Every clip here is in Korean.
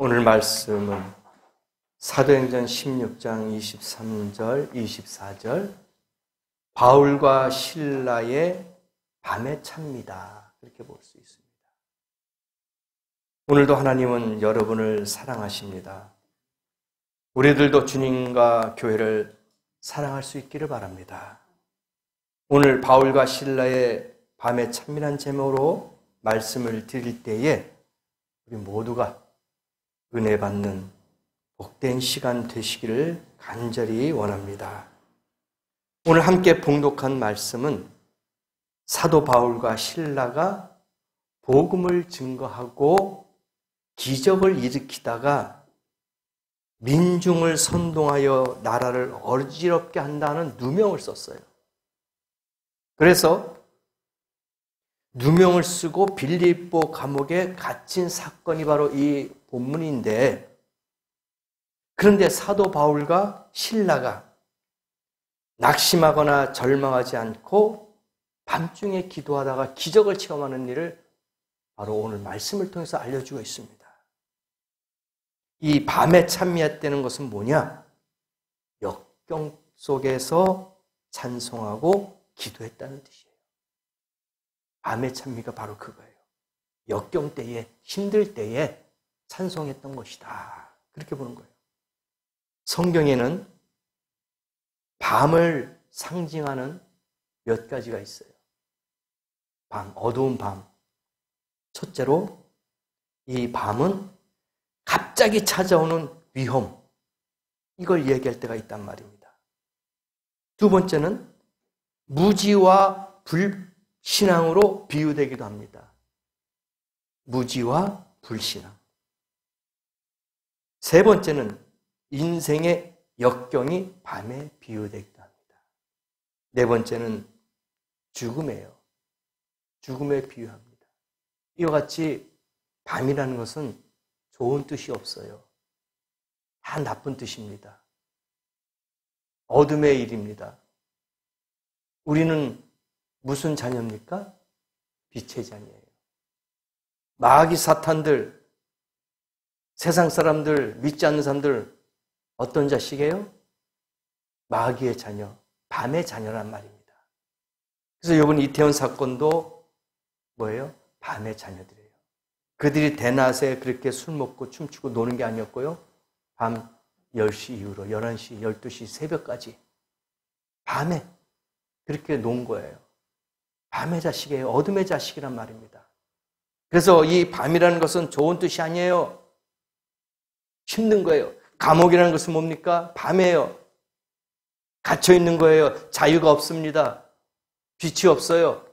오늘 말씀은 사도행전 16장 23절, 24절 바울과 실라의 밤의 차입니다. 그렇게 볼 수 있습니다. 오늘도 하나님은 여러분을 사랑하십니다. 우리들도 주님과 교회를 사랑할 수 있기를 바랍니다. 오늘 바울과 실라의 밤의 찬밀한 제목으로 말씀을 드릴 때에 우리 모두가 은혜 받는 복된 시간 되시기를 간절히 원합니다. 오늘 함께 봉독한 말씀은 사도 바울과 실라가 복음을 증거하고 기적을 일으키다가 민중을 선동하여 나라를 어지럽게 한다는 누명을 썼어요. 그래서 누명을 쓰고 빌립보 감옥에 갇힌 사건이 바로 이 본문인데, 그런데 사도 바울과 실라가 낙심하거나 절망하지 않고 밤중에 기도하다가 기적을 체험하는 일을 바로 오늘 말씀을 통해서 알려주고 있습니다. 이 밤에 찬미했다는 것은 뭐냐? 역경 속에서 찬송하고 기도했다는 뜻이에요. 밤의 찬미가 바로 그거예요. 역경 때에, 힘들 때에 찬송했던 것이다. 그렇게 보는 거예요. 성경에는 밤을 상징하는 몇 가지가 있어요. 밤, 어두운 밤. 첫째로 이 밤은 갑자기 찾아오는 위험, 이걸 얘기할 때가 있단 말입니다. 두 번째는 무지와 불신앙으로 비유되기도 합니다. 무지와 불신앙. 세 번째는 인생의 역경이 밤에 비유되기도 합니다. 네 번째는 죽음이에요. 죽음에 비유합니다. 이와 같이 밤이라는 것은 좋은 뜻이 없어요. 다 나쁜 뜻입니다. 어둠의 일입니다. 우리는 무슨 자녀입니까? 빛의 자녀예요. 마귀 사탄들, 세상 사람들, 믿지 않는 사람들 어떤 자식이에요? 마귀의 자녀, 밤의 자녀란 말입니다. 그래서 이번 이태원 사건도 뭐예요? 밤의 자녀들이에요. 그들이 대낮에 그렇게 술 먹고 춤추고 노는 게 아니었고요. 밤 10시 이후로 11시, 12시, 새벽까지 밤에 그렇게 논 거예요. 밤의 자식이에요. 어둠의 자식이란 말입니다. 그래서 이 밤이라는 것은 좋은 뜻이 아니에요. 힘든 거예요. 감옥이라는 것은 뭡니까? 밤이에요. 갇혀있는 거예요. 자유가 없습니다. 빛이 없어요.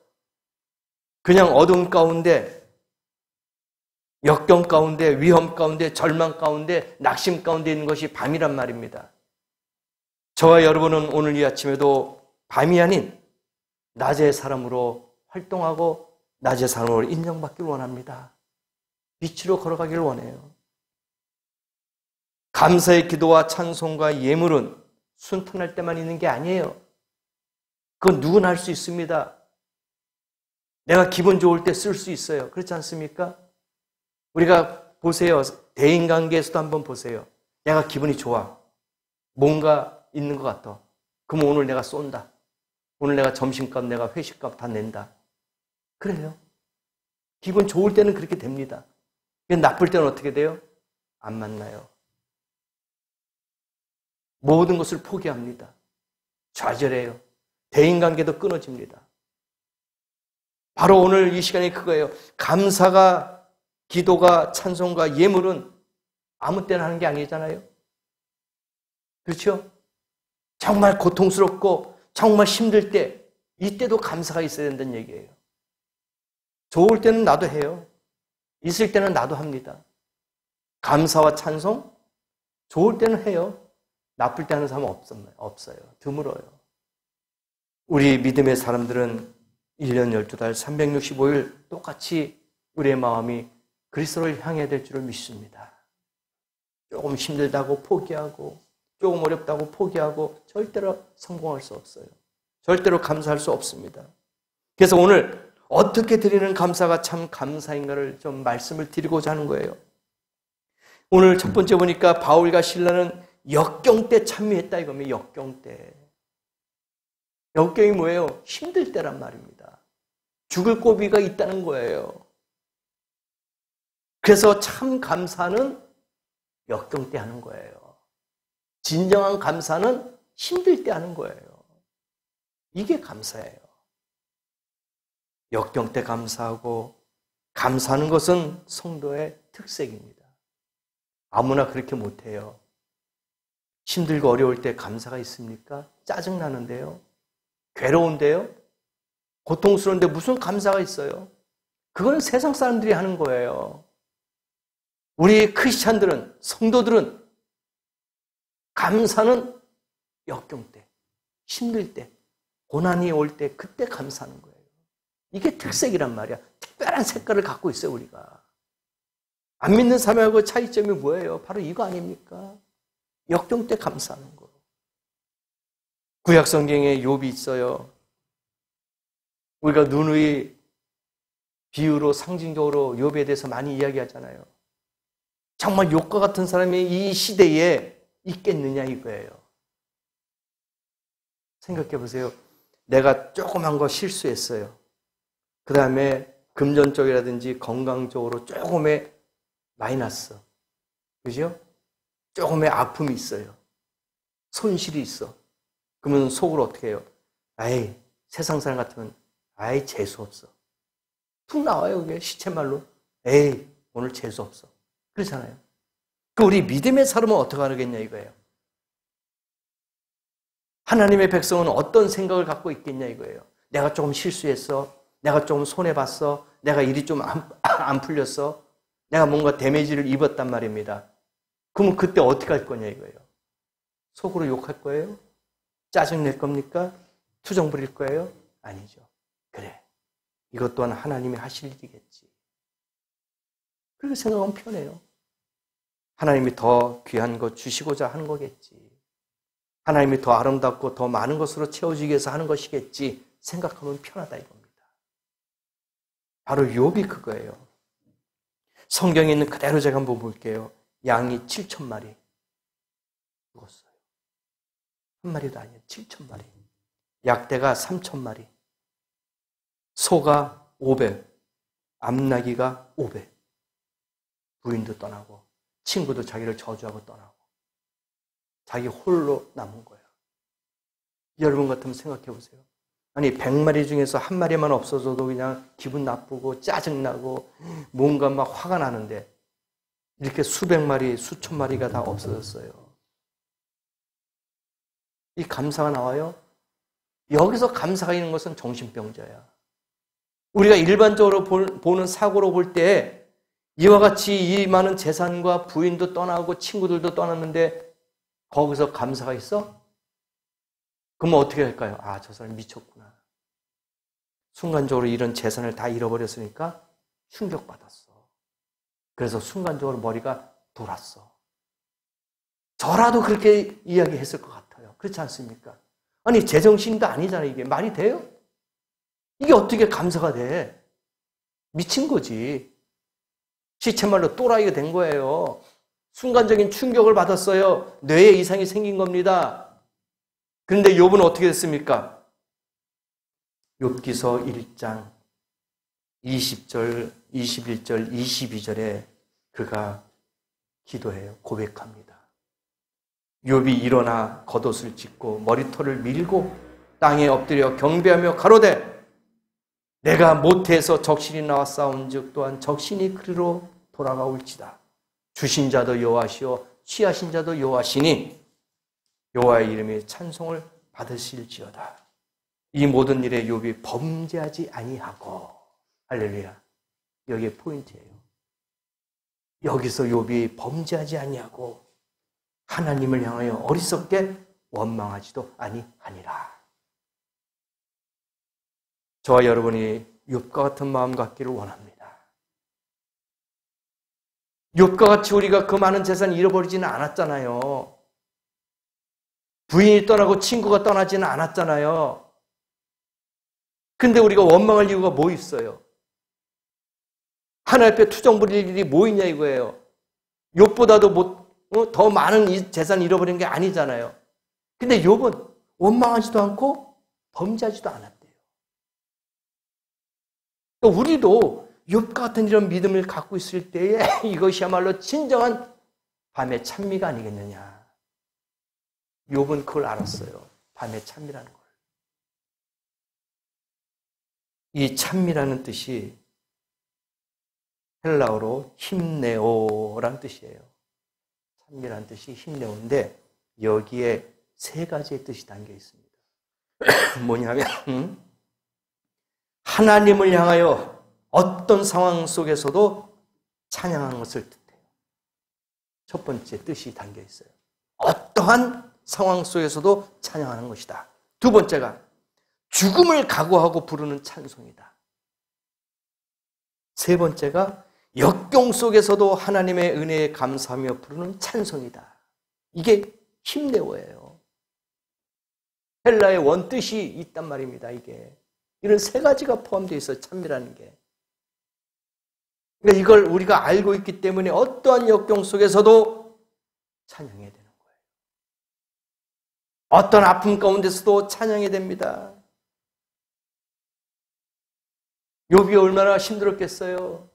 그냥 어둠 가운데, 역경 가운데, 위험 가운데, 절망 가운데, 낙심 가운데 있는 것이 밤이란 말입니다. 저와 여러분은 오늘 이 아침에도 밤이 아닌 낮의 사람으로 활동하고 낮의 사람으로 인정받기를 원합니다. 빛으로 걸어가기를 원해요. 감사의 기도와 찬송과 예물은 순탄할 때만 있는 게 아니에요. 그건 누구나 할 수 있습니다. 내가 기분 좋을 때 쓸 수 있어요. 그렇지 않습니까? 우리가 보세요. 대인관계에서도 한번 보세요. 내가 기분이 좋아. 뭔가 있는 것 같아. 그럼 오늘 내가 쏜다. 오늘 내가 점심값, 내가 회식값 다 낸다. 그래요. 기분 좋을 때는 그렇게 됩니다. 나쁠 때는 어떻게 돼요? 안 만나요. 모든 것을 포기합니다. 좌절해요. 대인관계도 끊어집니다. 바로 오늘 이 시간이 그거예요. 감사가, 기도가, 찬송과 예물은 아무 때나 하는 게 아니잖아요. 그렇죠? 정말 고통스럽고 정말 힘들 때, 이때도 감사가 있어야 된다는 얘기예요. 좋을 때는 나도 해요. 있을 때는 나도 합니다. 감사와 찬송, 좋을 때는 해요. 나쁠 때 하는 사람은 없어요. 드물어요. 우리 믿음의 사람들은 1년 12달 365일 똑같이 우리의 마음이 그리스도를 향해야 될 줄을 믿습니다. 조금 힘들다고 포기하고 조금 어렵다고 포기하고 절대로 성공할 수 없어요. 절대로 감사할 수 없습니다. 그래서 오늘 어떻게 드리는 감사가 참 감사인가를 좀 말씀을 드리고자 하는 거예요. 오늘 첫 번째 보니까 바울과 실라는 역경 때 참여했다 이겁니다. 역경 때. 역경이 뭐예요? 힘들 때란 말입니다. 죽을 고비가 있다는 거예요. 그래서 참 감사는 역경 때 하는 거예요. 진정한 감사는 힘들 때 하는 거예요. 이게 감사예요. 역경 때 감사하고 감사하는 것은 성도의 특색입니다. 아무나 그렇게 못해요. 힘들고 어려울 때 감사가 있습니까? 짜증나는데요? 괴로운데요? 고통스러운데 무슨 감사가 있어요? 그건 세상 사람들이 하는 거예요. 우리 크리스찬들은, 성도들은 감사는 역경 때, 힘들 때, 고난이 올 때 그때 감사하는 거예요. 이게 특색이란 말이야. 특별한 색깔을 갖고 있어요, 우리가. 안 믿는 사람하고 차이점이 뭐예요? 바로 이거 아닙니까? 역경 때 감사하는 거. 구약 성경에 욥이 있어요. 우리가 누누이 비유로 상징적으로 욥에 대해서 많이 이야기하잖아요. 정말 욥과 같은 사람이 이 시대에 있겠느냐 이거예요. 생각해 보세요. 내가 조그만 거 실수했어요. 그 다음에 금전적이라든지 건강적으로 조금의 마이너스. 그죠? 조금의 아픔이 있어요. 손실이 있어. 그러면 속으로 어떻게 해요? 아이, 세상 사람 같으면 아이, 재수없어. 툭 나와요, 그게 시체말로. 에이, 오늘 재수없어. 그렇잖아요. 그 우리 믿음의 사람은 어떻게 하겠냐 이거예요. 하나님의 백성은 어떤 생각을 갖고 있겠냐 이거예요. 내가 조금 실수했어. 내가 조금 손해봤어. 내가 일이 좀 안 풀렸어. 내가 뭔가 데미지를 입었단 말입니다. 그러면 그때 어떻게 할 거냐 이거예요. 속으로 욕할 거예요? 짜증낼 겁니까? 투정 부릴 거예요? 아니죠. 그래. 이것 또한 하나님이 하실 일이겠지. 그렇게 생각하면 편해요. 하나님이 더 귀한 것 주시고자 하는 거겠지. 하나님이 더 아름답고 더 많은 것으로 채워주기 위해서 하는 것이겠지. 생각하면 편하다 이겁니다. 바로 욥이 그거예요. 성경에 있는 그대로 제가 한번 볼게요. 양이 7,000마리 죽었어요. 한 마리도 아니에요. 7,000마리. 약대가 3,000마리. 소가 500. 암나기가 500. 부인도 떠나고 친구도 자기를 저주하고 떠나고 자기 홀로 남은 거예요. 여러분 같으면 생각해 보세요. 아니 100마리 중에서 한 마리만 없어져도 그냥 기분 나쁘고 짜증나고 뭔가 막 화가 나는데 이렇게 수백 마리, 수천 마리가 다 없어졌어요. 이 감사가 나와요? 여기서 감사가 있는 것은 정신병자야. 우리가 일반적으로 보는 사고로 볼 때 이와 같이 이 많은 재산과 부인도 떠나고 친구들도 떠났는데 거기서 감사가 있어? 그러면 어떻게 할까요? 아, 저 사람 미쳤구나. 순간적으로 이런 재산을 다 잃어버렸으니까 충격받았어. 그래서 순간적으로 머리가 돌았어. 저라도 그렇게 이야기했을 것 같아요. 그렇지 않습니까? 아니, 제정신도 아니잖아요. 이게 말이 돼요? 이게 어떻게 감사가 돼? 미친 거지. 시체말로 또라이가 된 거예요. 순간적인 충격을 받았어요. 뇌에 이상이 생긴 겁니다. 그런데 욥은 어떻게 됐습니까? 욥기서 1장 20절, 21절, 22절에 그가 기도해요. 고백합니다. 욥이 일어나 겉옷을 찢고 머리털을 밀고 땅에 엎드려 경배하며 가로되 내가 모태에서 적신이 나와 싸운즉 또한 적신이 그리로 돌아가올지다. 주신 자도 여호와시오 취하신 자도 여호와시니 여호와의 이름에 찬송을 받으실지어다. 이 모든 일에 욥이 범죄하지 아니하고 할렐루야. 여기에 포인트예요. 여기서 욥이 범죄하지 아니하고 하나님을 향하여 어리석게 원망하지도 아니하니라. 저와 여러분이 욥과 같은 마음 갖기를 원합니다. 욥과 같이 우리가 그 많은 재산 잃어버리지는 않았잖아요. 부인이 떠나고 친구가 떠나지는 않았잖아요. 근데 우리가 원망할 이유가 뭐 있어요? 하나님 앞에 투정 부릴 일이 뭐 있냐 이거예요. 욥보다도 더 많은 재산 잃어버린 게 아니잖아요. 근데 욥은 원망하지도 않고 범죄하지도 않았대요. 그러니까 우리도 욥 같은 이런 믿음을 갖고 있을 때에 이것이야말로 진정한 밤의 찬미가 아니겠느냐. 욥은 그걸 알았어요. 밤의 찬미라는 걸. 이 찬미라는 뜻이 헬라어로 힘내오라는 뜻이에요. 찬미라는 뜻이 힘내오인데 여기에 세 가지의 뜻이 담겨 있습니다. 뭐냐면 하나님을 향하여 어떤 상황 속에서도 찬양하는 것을 뜻해요. 첫 번째 뜻이 담겨 있어요. 어떠한 상황 속에서도 찬양하는 것이다. 두 번째가 죽음을 각오하고 부르는 찬송이다. 세 번째가 역경 속에서도 하나님의 은혜에 감사하며 부르는 찬송이다. 이게 힘내어예요. 헬라의 원뜻이 있단 말입니다. 이게 이런 세 가지가 포함되어 있어요. 찬미라는 게. 그러니까 이걸 우리가 알고 있기 때문에 어떠한 역경 속에서도 찬양해야 되는 거예요. 어떤 아픔 가운데서도 찬양해야 됩니다. 욥이 얼마나 힘들었겠어요.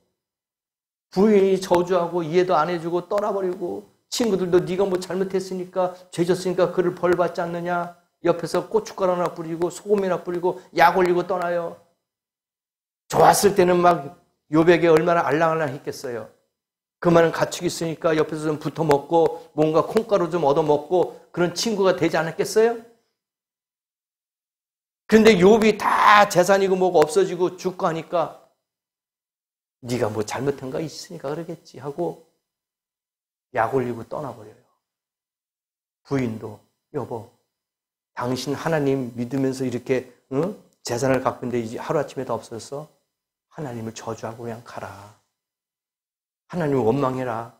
부인이 저주하고 이해도 안 해주고 떠나버리고 친구들도 네가 뭐 잘못했으니까 죄졌으니까 그를 벌받지 않느냐. 옆에서 고춧가루 하나 뿌리고 소금이나 뿌리고 약 올리고 떠나요. 좋았을 때는 막 욥에게 얼마나 알랑알랑 했겠어요. 그만한 가축이 있으니까 옆에서 좀 붙어 먹고 뭔가 콩가루 좀 얻어 먹고 그런 친구가 되지 않았겠어요? 근데 욥이 다 재산이고 뭐가 없어지고 죽고 하니까 네가 뭐 잘못한 거 있으니까 그러겠지 하고 약 올리고 떠나버려요. 부인도 여보 당신 하나님 믿으면서 이렇게 재산을 갖고 있는데 이제 하루아침에 다 없어졌어? 하나님을 저주하고 그냥 가라. 하나님을 원망해라.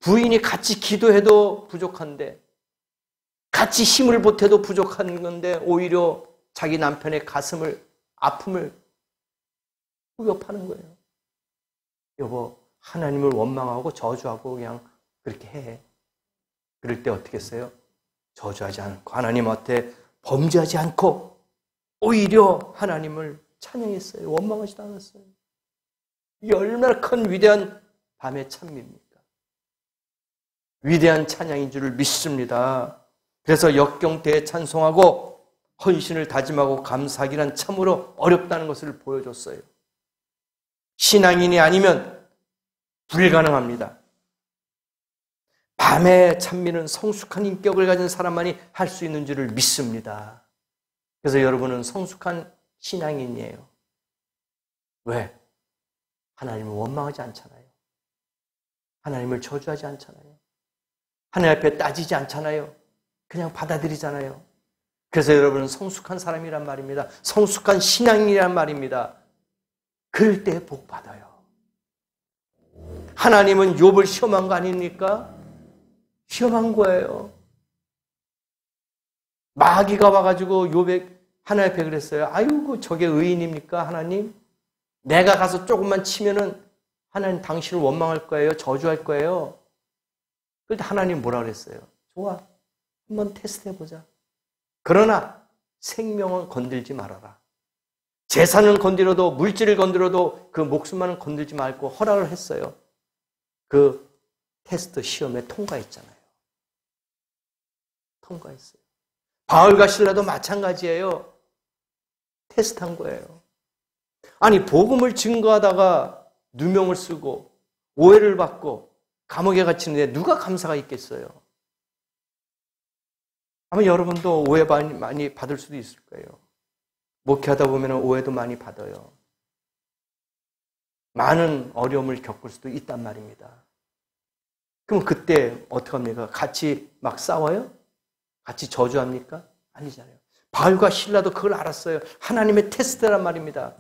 부인이 같이 기도해도 부족한데 같이 힘을 보태도 부족한 건데 오히려 자기 남편의 아픔을 후벼파는 거예요. 여보 하나님을 원망하고 저주하고 그냥 그렇게 해. 그럴 때 어떻게 했어요? 저주하지 않고 하나님한테 범죄하지 않고 오히려 하나님을 찬양했어요. 원망하지도 않았어요. 이게 얼마나 큰 위대한 밤의 찬미입니까? 위대한 찬양인 줄을 믿습니다. 그래서 역경 때에 찬송하고 헌신을 다짐하고 감사하기란 참으로 어렵다는 것을 보여줬어요. 신앙인이 아니면 불가능합니다. 밤의 찬미는 성숙한 인격을 가진 사람만이 할 수 있는 줄을 믿습니다. 그래서 여러분은 성숙한 신앙인이에요. 왜? 하나님을 원망하지 않잖아요. 하나님을 저주하지 않잖아요. 하나님 앞에 따지지 않잖아요. 그냥 받아들이잖아요. 그래서 여러분은 성숙한 사람이란 말입니다. 성숙한 신앙이란 말입니다. 그럴 때 복 받아요. 하나님은 욥을 시험한 거 아닙니까? 시험한 거예요. 마귀가 와가지고 욥에 하나님 앞에 그랬어요. 아이고 저게 의인입니까 하나님? 내가 가서 조금만 치면은 하나님 당신을 원망할 거예요. 저주할 거예요. 그런데 하나님 뭐라 그랬어요? 좋아. 한번 테스트 해보자. 그러나 생명은 건들지 말아라. 재산은 건드려도 물질을 건드려도 그 목숨만은 건들지 말고 허락을 했어요. 그 테스트 시험에 통과했잖아요. 통과했어요. 바울과 실라도 마찬가지예요. 테스트한 거예요. 아니 복음을 증거하다가 누명을 쓰고 오해를 받고 감옥에 갇히는데 누가 감사가 있겠어요? 아마 여러분도 오해 많이 받을 수도 있을 거예요. 목회하다 보면 오해도 많이 받아요. 많은 어려움을 겪을 수도 있단 말입니다. 그럼 그때 어떡합니까? 같이 막 싸워요? 같이 저주합니까? 아니잖아요. 바울과 실라도 그걸 알았어요. 하나님의 테스트란 말입니다.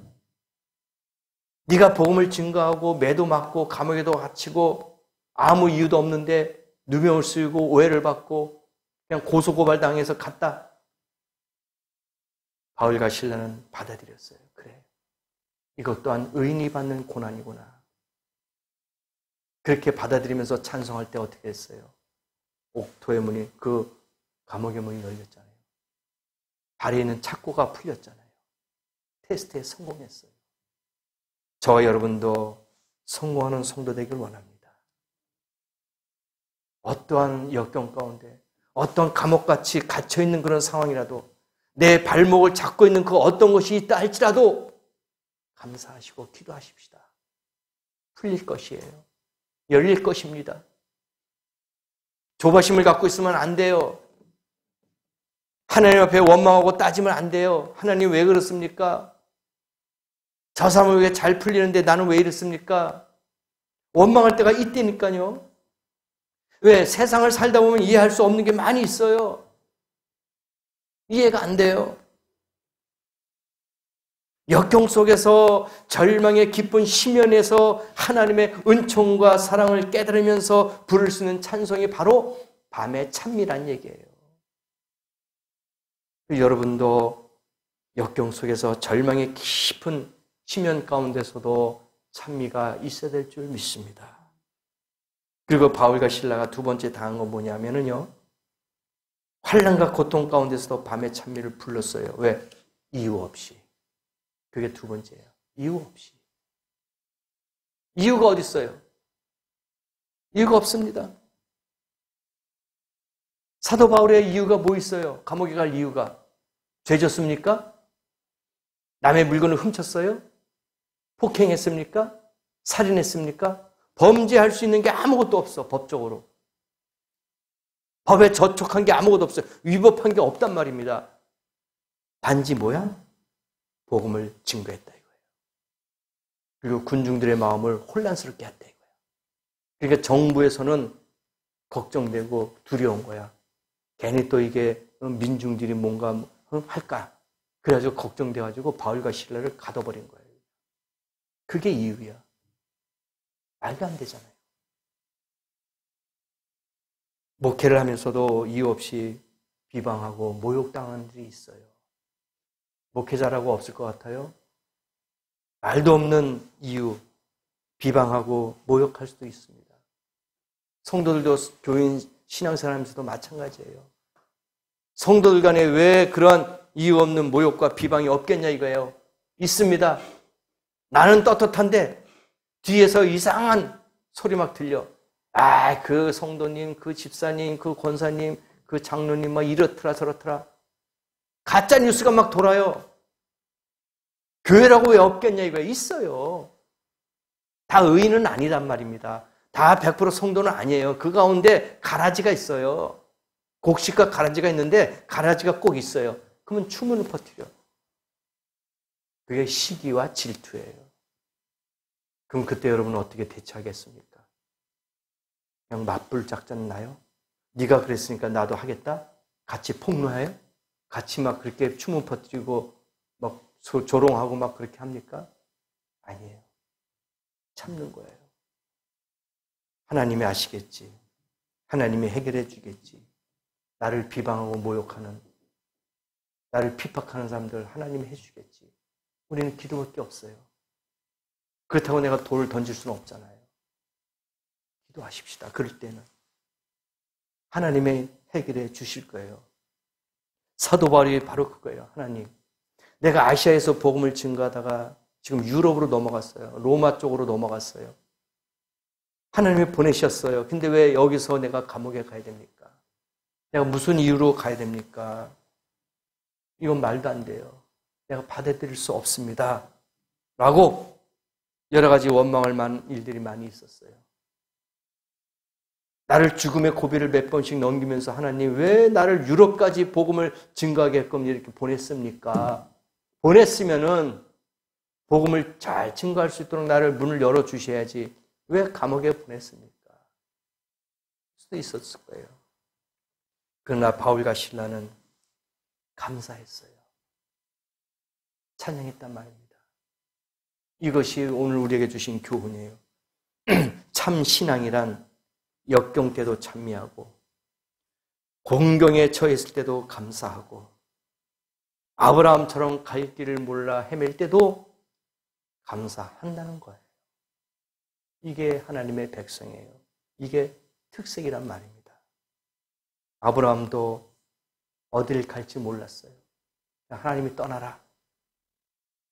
네가 복음을 증거하고 매도 맞고 감옥에도 갇히고 아무 이유도 없는데 누명을 쓰고 오해를 받고 그냥 고소고발당해서 갔다. 바울과 실라는 받아들였어요. 그래. 이것 또한 의인이 받는 고난이구나. 그렇게 받아들이면서 찬송할 때 어떻게 했어요? 옥토의 문이, 그 감옥의 문이 열렸잖아요. 다리에 있는 착고가 풀렸잖아요. 테스트에 성공했어요. 저와 여러분도 성공하는 성도 되길 원합니다. 어떠한 역경 가운데, 어떤 감옥같이 갇혀있는 그런 상황이라도 내 발목을 잡고 있는 그 어떤 것이 있다 할지라도 감사하시고 기도하십시다. 풀릴 것이에요. 열릴 것입니다. 조바심을 갖고 있으면 안 돼요. 하나님 앞에 원망하고 따지면 안 돼요. 하나님 왜 그렇습니까? 저 사람은 왜 잘 풀리는데 나는 왜 이렇습니까? 원망할 때가 있다니까요. 왜? 세상을 살다 보면 이해할 수 없는 게 많이 있어요. 이해가 안 돼요. 역경 속에서 절망의 깊은 심연에서 하나님의 은총과 사랑을 깨달으면서 부를 수 있는 찬송이 바로 밤의 찬미란 얘기예요. 여러분도 역경 속에서 절망의 깊은 심연 가운데서도 찬미가 있어야 될 줄 믿습니다. 그리고 바울과 실라가 두 번째 당한 건 뭐냐면요. 환난과 고통 가운데서도 밤의 찬미를 불렀어요. 왜? 이유 없이. 그게 두 번째예요. 이유 없이. 이유가 어디 있어요? 이유가 없습니다. 사도 바울의 이유가 뭐 있어요? 감옥에 갈 이유가. 죄 졌습니까? 남의 물건을 훔쳤어요? 폭행했습니까? 살인했습니까? 범죄할 수 있는 게 아무것도 없어, 법적으로. 법에 저촉한 게 아무것도 없어요. 위법한 게 없단 말입니다. 단지 뭐야? 복음을 증거했다 이거예요. 그리고 군중들의 마음을 혼란스럽게 했다 이거예요. 그러니까 정부에서는 걱정되고 두려운 거야. 괜히 또 이게 민중들이 뭔가 할까? 그래가지고 걱정돼가지고 바울과 실라를 가둬버린 거예요. 그게 이유야. 말도 안 되잖아요. 목회를 하면서도 이유 없이 비방하고 모욕당하는 일이 있어요. 목회자라고 없을 것 같아요? 말도 없는 이유, 비방하고 모욕할 수도 있습니다. 성도들도 교인 신앙생활하면서도 마찬가지예요. 성도들 간에 왜 그런 이유 없는 모욕과 비방이 없겠냐 이거예요. 있습니다. 나는 떳떳한데 뒤에서 이상한 소리 막 들려. 아, 그 성도님, 그 집사님, 그 권사님, 그 장로님 막 이렇더라 저렇더라. 가짜 뉴스가 막 돌아요. 교회라고 왜 없겠냐 이거예요. 있어요. 다 의인은 아니란 말입니다. 다 100% 성도는 아니에요. 그 가운데 가라지가 있어요. 곡식과 가라지가 있는데 가라지가 꼭 있어요. 그러면 추문을 퍼뜨려. 그게 시기와 질투예요. 그럼 그때 여러분은 어떻게 대처하겠습니까? 그냥 맞불 작전 나요? 네가 그랬으니까 나도 하겠다? 같이 폭로해요? 같이 막 그렇게 추문 퍼뜨리고 막 조롱하고 막 그렇게 합니까? 아니에요. 참는 거예요. 하나님이 아시겠지. 하나님이 해결해 주겠지. 나를 비방하고 모욕하는, 나를 핍박하는 사람들 하나님이 해주겠지. 우리는 기도밖에 없어요. 그렇다고 내가 돌을 던질 수는 없잖아요. 기도하십시다. 그럴 때는 하나님이 해결해 주실 거예요. 사도 바울이 바로 그거예요. 하나님, 내가 아시아에서 복음을 증거하다가 지금 유럽으로 넘어갔어요. 로마 쪽으로 넘어갔어요. 하나님이 보내셨어요. 근데 왜 여기서 내가 감옥에 가야 됩니까? 내가 무슨 이유로 가야 됩니까? 이건 말도 안 돼요. 내가 받아들일 수 없습니다. 라고 여러 가지 원망할 만한 일들이 많이 있었어요. 나를 죽음의 고비를 몇 번씩 넘기면서 하나님 왜 나를 유럽까지 복음을 증거하게끔 이렇게 보냈습니까? 보냈으면은 복음을 잘 증거할 수 있도록 나를 문을 열어주셔야지 왜 감옥에 보냈습니까? 수도 있었을 거예요. 그러나 바울과 실라는 감사했어요. 찬양했단 말입니다. 이것이 오늘 우리에게 주신 교훈이에요. 참 신앙이란 역경 때도 찬미하고 공경에 처했을 때도 감사하고 아브라함처럼 갈 길을 몰라 헤맬 때도 감사한다는 거예요. 이게 하나님의 백성이에요. 이게 특색이란 말입니다. 아브라함도 어딜 갈지 몰랐어요. 하나님이 떠나라,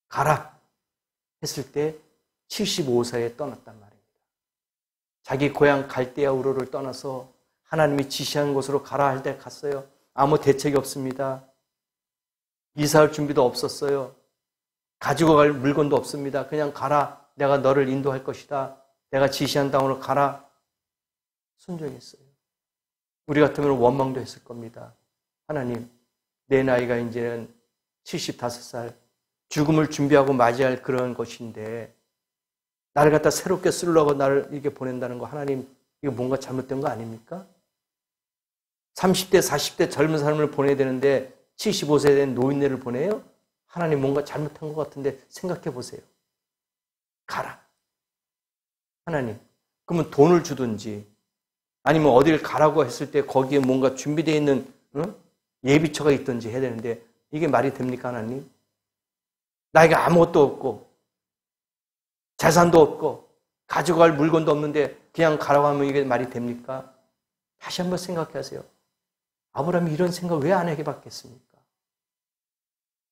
가라 했을 때 75세에 떠났단 말입니다. 자기 고향 갈대아 우르를 떠나서 하나님이 지시한 곳으로 가라 할 때 갔어요. 아무 대책이 없습니다. 이사할 준비도 없었어요. 가지고 갈 물건도 없습니다. 그냥 가라. 내가 너를 인도할 것이다. 내가 지시한 땅으로 가라. 순종했어요. 우리 같으면 원망도 했을 겁니다. 하나님, 내 나이가 이제는 75살, 죽음을 준비하고 맞이할 그런 것인데 나를 갖다 새롭게 쓰려고 나를 이렇게 보낸다는 거, 하나님, 이거 뭔가 잘못된 거 아닙니까? 30대, 40대 젊은 사람을 보내야 되는데 75세 된 노인네를 보내요? 하나님 뭔가 잘못한 것 같은데 생각해 보세요. 가라. 하나님, 그러면 돈을 주든지 아니면 어딜 가라고 했을 때 거기에 뭔가 준비되어 있는 예비처가 있든지 해야 되는데 이게 말이 됩니까, 하나님? 나에게 아무것도 없고 재산도 없고 가지고 갈 물건도 없는데 그냥 가라고 하면 이게 말이 됩니까? 다시 한번 생각해 하세요. 아브라함이 이런 생각 왜 안 하게 받겠습니까?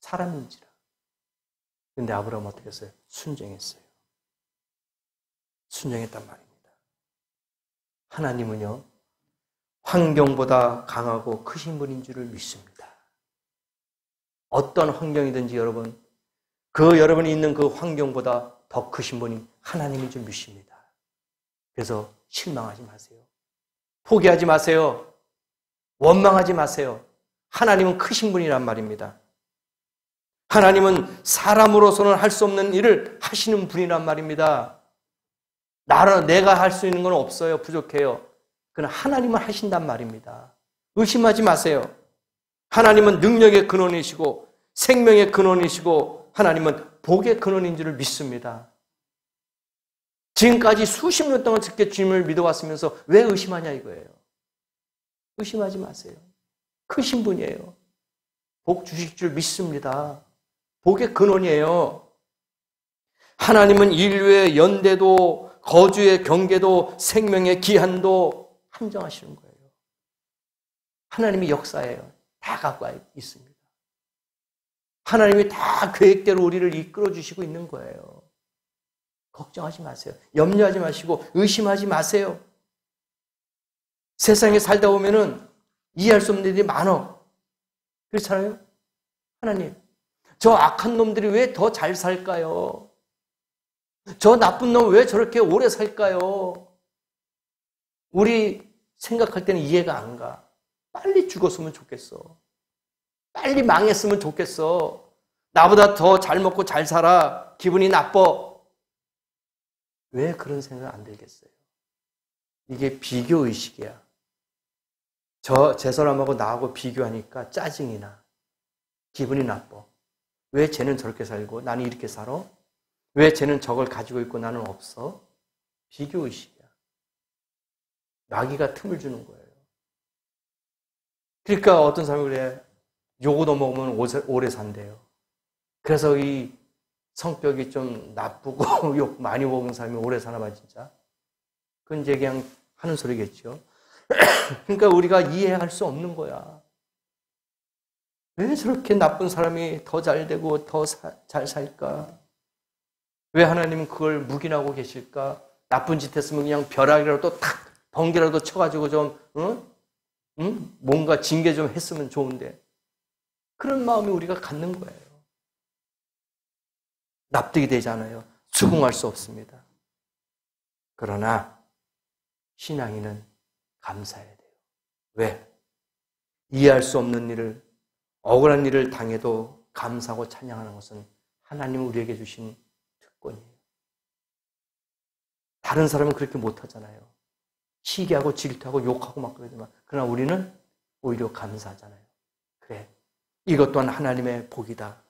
사람인지라. 그런데 아브라함은 어떻게 했어요? 순종했어요. 순종했단 말입니다. 하나님은요, 환경보다 강하고 크신 분인 줄을 믿습니다. 어떤 환경이든지 여러분, 여러분이 있는 그 환경보다 더 크신 분이 하나님인 줄 믿습니다. 그래서 실망하지 마세요. 포기하지 마세요. 원망하지 마세요. 하나님은 크신 분이란 말입니다. 하나님은 사람으로서는 할 수 없는 일을 하시는 분이란 말입니다. 내가 할 수 있는 건 없어요. 부족해요. 그러나 하나님은 하신단 말입니다. 의심하지 마세요. 하나님은 능력의 근원이시고 생명의 근원이시고 하나님은 복의 근원인 줄을 믿습니다. 지금까지 수십 년 동안 그렇게 주님을 믿어왔으면서 왜 의심하냐 이거예요. 의심하지 마세요. 크신 분이에요. 복 주실 줄 믿습니다. 복의 근원이에요. 하나님은 인류의 연대도 거주의 경계도 생명의 기한도 한정하시는 거예요. 하나님이 역사예요. 다 갖고 있습니다. 하나님이 다 계획대로 우리를 이끌어 주시고 있는 거예요. 걱정하지 마세요. 염려하지 마시고 의심하지 마세요. 세상에 살다 보면은 이해할 수 없는 일이 많아. 그렇잖아요? 하나님, 저 악한 놈들이 왜 더 잘 살까요? 저 나쁜 놈 왜 저렇게 오래 살까요? 우리 생각할 때는 이해가 안 가. 빨리 죽었으면 좋겠어. 빨리 망했으면 좋겠어. 나보다 더 잘 먹고 잘 살아. 기분이 나빠. 왜 그런 생각 안 들겠어요? 이게 비교의식이야. 제 사람하고 나하고 비교하니까 짜증이 나. 기분이 나빠. 왜 쟤는 저렇게 살고 나는 이렇게 살아? 왜 쟤는 저걸 가지고 있고 나는 없어? 비교의식이야. 마귀가 틈을 주는 거예요. 그러니까 어떤 사람이 그래. 요거 더 먹으면 오래 산대요. 그래서 이 성격이 좀 나쁘고 욕 많이 먹은 사람이 오래 사나 봐 진짜. 그건 이제 그냥 하는 소리겠죠. 그러니까 우리가 이해할 수 없는 거야. 왜 저렇게 나쁜 사람이 더 잘 되고 더 잘 살까? 왜 하나님은 그걸 묵인하고 계실까? 나쁜 짓 했으면 그냥 벼락이라도 탁 번개라도 쳐가지고 좀 뭔가 징계 좀 했으면 좋은데 그런 마음이 우리가 갖는 거예요. 납득이 되지 않아요. 수긍할 수 없습니다. 그러나 신앙인은 감사해야 돼요. 왜? 이해할 수 없는 일을, 억울한 일을 당해도 감사하고 찬양하는 것은 하나님이 우리에게 주신 특권이에요. 다른 사람은 그렇게 못하잖아요. 시기하고 질투하고 욕하고 막 그러지만 그러나 우리는 오히려 감사하잖아요. 그래, 이것 또한 하나님의 복이다.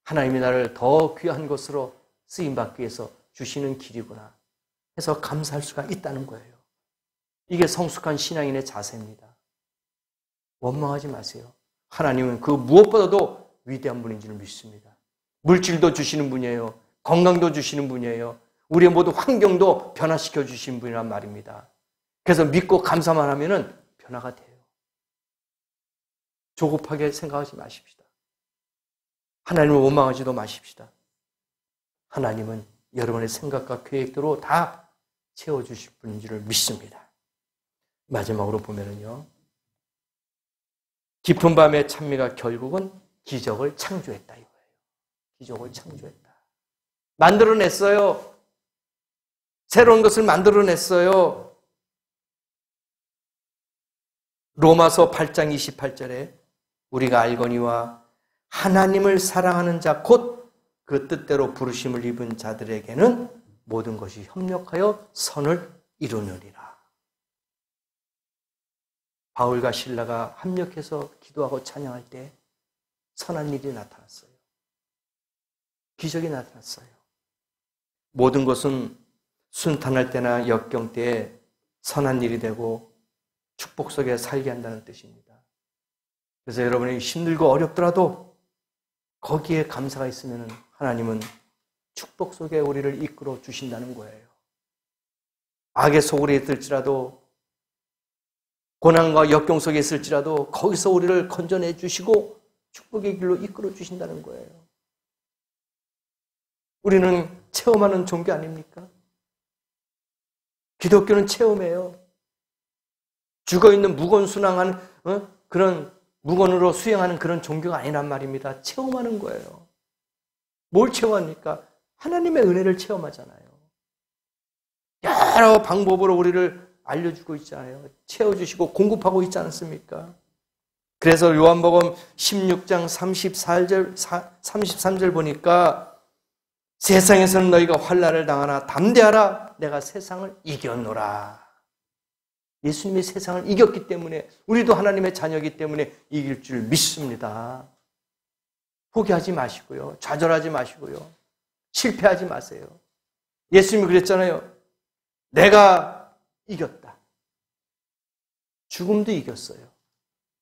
하나님이 나를 더 귀한 것으로 쓰임받기 위해서 주시는 길이구나 해서 감사할 수가 있다는 거예요. 이게 성숙한 신앙인의 자세입니다. 원망하지 마세요. 하나님은 그 무엇보다도 위대한 분인 줄 믿습니다. 물질도 주시는 분이에요. 건강도 주시는 분이에요. 우리의 모든 환경도 변화시켜 주신 분이란 말입니다. 그래서 믿고 감사만 하면은 변화가 돼요. 조급하게 생각하지 마십시다. 하나님을 원망하지도 마십시다. 하나님은 여러분의 생각과 계획대로 다 채워주실 분인 줄을 믿습니다. 마지막으로 보면은요, 깊은 밤의 찬미가 결국은 기적을 창조했다 이거예요. 기적을 창조했다. 만들어냈어요. 새로운 것을 만들어냈어요. 로마서 8장 28절에 우리가 알거니와 하나님을 사랑하는 자 곧 그 뜻대로 부르심을 입은 자들에게는 모든 것이 협력하여 선을 이루느니라. 바울과 실라가 합력해서 기도하고 찬양할 때 선한 일이 나타났어요. 기적이 나타났어요. 모든 것은 순탄할 때나 역경 때에 선한 일이 되고 축복 속에 살게 한다는 뜻입니다. 그래서 여러분이 힘들고 어렵더라도 거기에 감사가 있으면 하나님은 축복 속에 우리를 이끌어 주신다는 거예요. 악의 소굴에 있을지라도 고난과 역경 속에 있을지라도 거기서 우리를 건져내 주시고 축복의 길로 이끌어 주신다는 거예요. 우리는 체험하는 종교 아닙니까? 기독교는 체험이에요. 죽어있는 무건순항한 그런 무건으로 수행하는 그런 종교가 아니란 말입니다. 체험하는 거예요. 뭘 체험합니까? 하나님의 은혜를 체험하잖아요. 여러 방법으로 우리를 알려주고 있잖아요. 채워주시고 공급하고 있지 않습니까? 그래서 요한복음 16장 33절 보니까 세상에서는 너희가 환난을 당하나 담대하라 내가 세상을 이겼노라. 예수님이 세상을 이겼기 때문에 우리도 하나님의 자녀이기 때문에 이길 줄 믿습니다. 포기하지 마시고요. 좌절하지 마시고요. 실패하지 마세요. 예수님이 그랬잖아요. 내가 이겼다. 죽음도 이겼어요.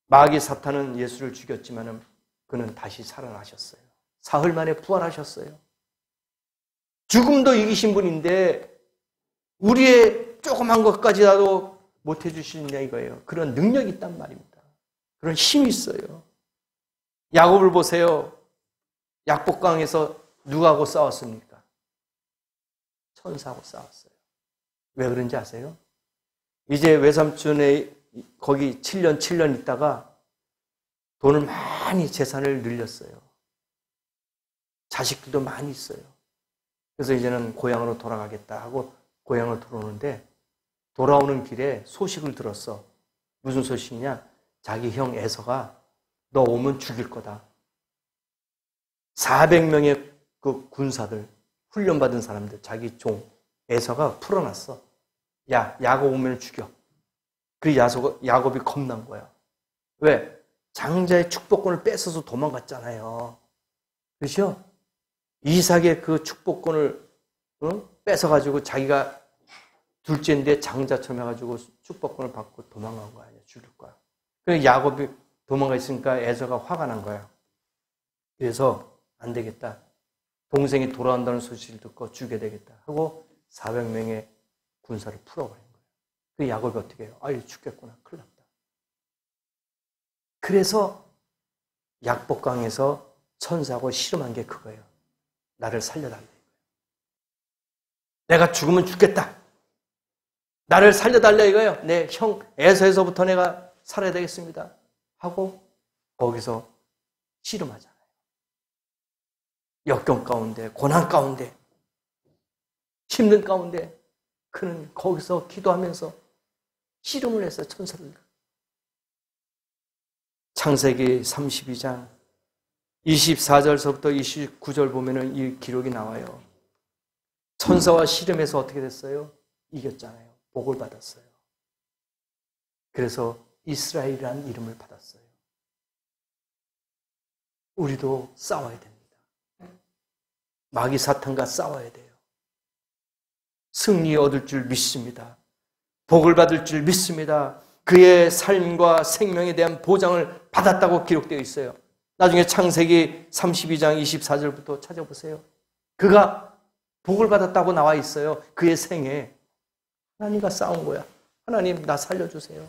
마귀 사탄은 예수를 죽였지만 그는 다시 살아나셨어요. 사흘 만에 부활하셨어요. 죽음도 이기신 분인데 우리의 조그만 것까지라도 못해 주시느냐 이거예요. 그런 능력이 있단 말입니다. 그런 힘이 있어요. 야곱을 보세요. 약복강에서 누구하고 싸웠습니까? 천사하고 싸웠어요. 왜 그런지 아세요? 이제 외삼촌에 거기 7년 있다가 돈을 많이 재산을 늘렸어요. 자식들도 많이 있어요. 그래서 이제는 고향으로 돌아가겠다 하고 고향으로 돌아오는데 돌아오는 길에 소식을 들었어. 무슨 소식이냐? 자기 형 에서가 너 오면 죽일 거다. 400명의 그 군사들, 훈련받은 사람들, 자기 종 에서가 풀어놨어. 야, 야곱 오면 죽여. 그 야곱이 겁난 거야. 왜? 장자의 축복권을 뺏어서 도망갔잖아요. 그렇죠? 이삭의 그 축복권을 뺏어가지고 자기가 둘째인데 장자처럼 해가지고 축복권을 받고 도망간 거야. 죽일 거야. 그래서 야곱이 도망가 있으니까 에서가 화가 난 거야. 그래서 안 되겠다. 동생이 돌아온다는 소식을 듣고 죽여야 되겠다 하고 400명의 군사를 풀어버린 거예요. 그 야곱이 어떻게 해요? 아유 죽겠구나. 큰일 났다. 그래서 약복강에서 천사하고 씨름한 게 그거예요. 나를 살려달라. 내가 죽으면 죽겠다. 나를 살려달라 이거예요. 내 형 에서에서부터 내가 살아야 되겠습니다. 하고 거기서 씨름하잖아요. 역경 가운데, 고난 가운데, 힘든 가운데 그는 거기서 기도하면서 씨름을 했어요. 천사를. 창세기 32장 24절서부터 29절 보면은 이 기록이 나와요. 천사와 씨름해서 어떻게 됐어요? 이겼잖아요. 복을 받았어요. 그래서 이스라엘이라는 이름을 받았어요. 우리도 싸워야 됩니다. 마귀 사탄과 싸워야 돼요. 승리 얻을 줄 믿습니다. 복을 받을 줄 믿습니다. 그의 삶과 생명에 대한 보장을 받았다고 기록되어 있어요. 나중에 창세기 32장 24절부터 찾아보세요. 그가 복을 받았다고 나와 있어요. 그의 생에. 하나님과 싸운 거야. 하나님, 나 살려주세요.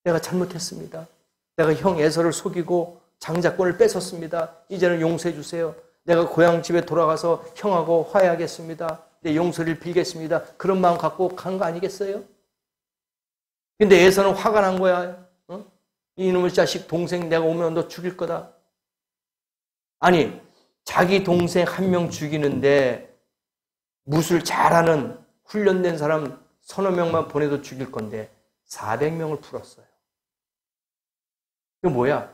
내가 잘못했습니다. 내가 형 에서를 속이고 장자권을 뺏었습니다. 이제는 용서해 주세요. 내가 고향 집에 돌아가서 형하고 화해하겠습니다. 내 용서를 빌겠습니다. 그런 마음 갖고 간 거 아니겠어요? 근데 에서는 화가 난 거야. 어? 이놈의 자식 동생 내가 오면 너 죽일 거다. 아니, 자기 동생 한 명 죽이는데 무술 잘하는 훈련된 사람 서너 명만 보내도 죽일 건데 400명을 풀었어요. 이거 뭐야?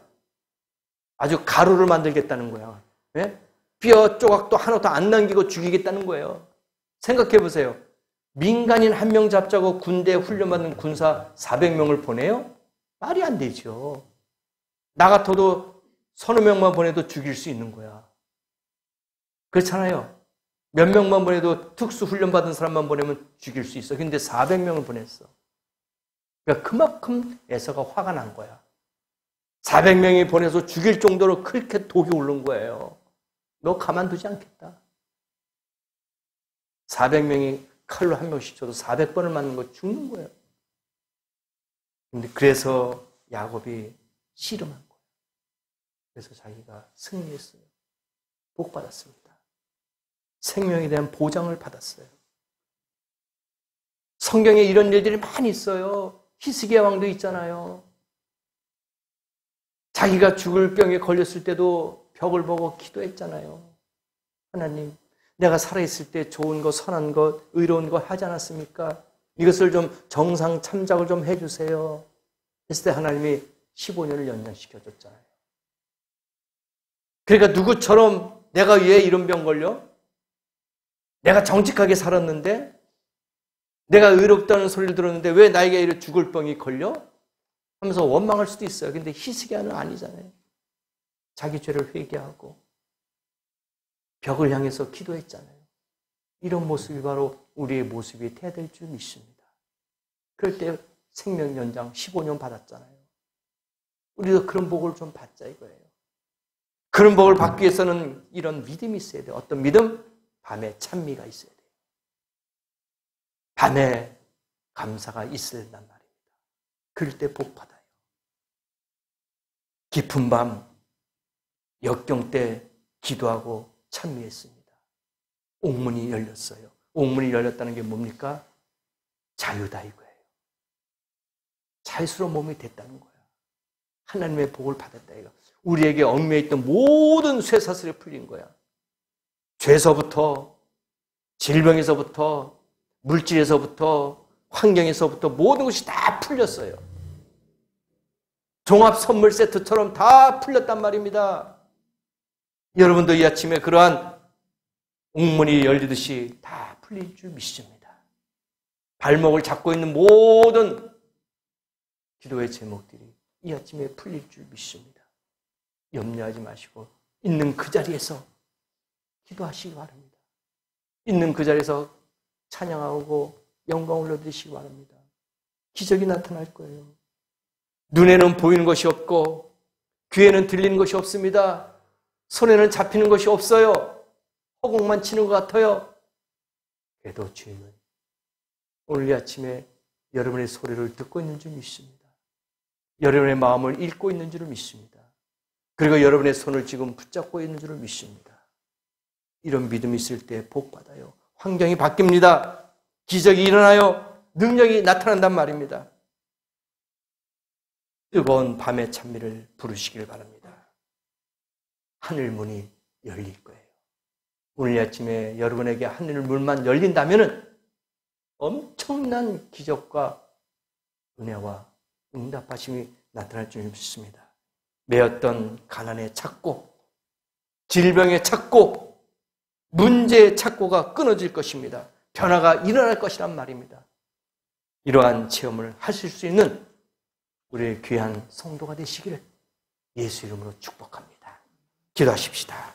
아주 가루를 만들겠다는 거야. 예? 뼈 조각도 하나도 안 남기고 죽이겠다는 거예요. 생각해 보세요. 민간인 한 명 잡자고 군대에 훈련받는 군사 400명을 보내요? 말이 안 되죠. 나 같아도 서너 명만 보내도 죽일 수 있는 거야. 그렇잖아요. 몇 명만 보내도 특수 훈련받은 사람만 보내면 죽일 수 있어. 근데 400명을 보냈어. 그러니까 그만큼 에서가 화가 난 거야. 400명이 보내서 죽일 정도로 그렇게 독이 오른 거예요. 너 가만두지 않겠다. 400명이 칼로 한 명씩 쳐도 400번을 맞는 거 죽는 거예요. 근데 그래서 야곱이 씨름한 거예요. 그래서 자기가 승리했어요. 복 받았습니다. 생명에 대한 보장을 받았어요. 성경에 이런 일들이 많이 있어요. 히스기야 왕도 있잖아요. 자기가 죽을 병에 걸렸을 때도 벽을 보고 기도했잖아요. 하나님, 내가 살아있을 때 좋은 것, 선한 것, 의로운 것 하지 않았습니까? 이것을 좀 정상 참작을 좀 해주세요. 했을 때 하나님이 15년을 연장시켜줬잖아요. 그러니까 누구처럼 내가 왜 이런 병 걸려? 내가 정직하게 살았는데, 내가 의롭다는 소리를 들었는데 왜 나에게 이렇게 죽을 병이 걸려? 하면서 원망할 수도 있어요. 근데 히스기야는 아니잖아요. 자기 죄를 회개하고 벽을 향해서 기도했잖아요. 이런 모습이 바로 우리의 모습이 돼야 될 줄 믿습니다. 그럴 때 생명 연장 15년 받았잖아요. 우리도 그런 복을 좀 받자 이거예요. 그런 복을 받기 위해서는 이런 믿음이 있어야 돼요. 어떤 믿음? 밤에 찬미가 있어야 돼요. 밤에 감사가 있어야 된단 말입니다. 그럴 때 복 받아요. 깊은 밤 역경 때 기도하고 찬미했습니다. 옥문이 열렸어요. 옥문이 열렸다는 게 뭡니까? 자유다 이거예요. 자유스러운 몸이 됐다는 거야. 하나님의 복을 받았다 이거. 우리에게 얽매여 있던 모든 쇠사슬이 풀린 거야. 죄서부터 질병에서부터 물질에서부터 환경에서부터 모든 것이 다 풀렸어요. 종합 선물 세트처럼 다 풀렸단 말입니다. 여러분도 이 아침에 그러한 옥문이 열리듯이 다 풀릴 줄 믿습니다. 발목을 잡고 있는 모든 기도의 제목들이 이 아침에 풀릴 줄 믿습니다. 염려하지 마시고 있는 그 자리에서 기도하시기 바랍니다. 있는 그 자리에서 찬양하고 영광 올려드리시기 바랍니다. 기적이 나타날 거예요. 눈에는 보이는 것이 없고 귀에는 들리는 것이 없습니다. 손에는 잡히는 것이 없어요. 허공만 치는 것 같아요. 그래도 주님은 오늘 이 아침에 여러분의 소리를 듣고 있는 줄 믿습니다. 여러분의 마음을 읽고 있는 줄 믿습니다. 그리고 여러분의 손을 지금 붙잡고 있는 줄 믿습니다. 이런 믿음이 있을 때 복 받아요. 환경이 바뀝니다. 기적이 일어나요. 능력이 나타난단 말입니다. 뜨거운 밤의 찬미를 부르시길 바랍니다. 하늘 문이 열릴 거예요. 오늘 아침에 여러분에게 하늘 문만 열린다면 엄청난 기적과 은혜와 응답하심이 나타날 줄 믿습니다. 매었던 가난의 착고, 질병의 착고, 문제의 착고가 끊어질 것입니다. 변화가 일어날 것이란 말입니다. 이러한 체험을 하실 수 있는 우리의 귀한 성도가 되시기를 예수 이름으로 축복합니다. 기도하십시다.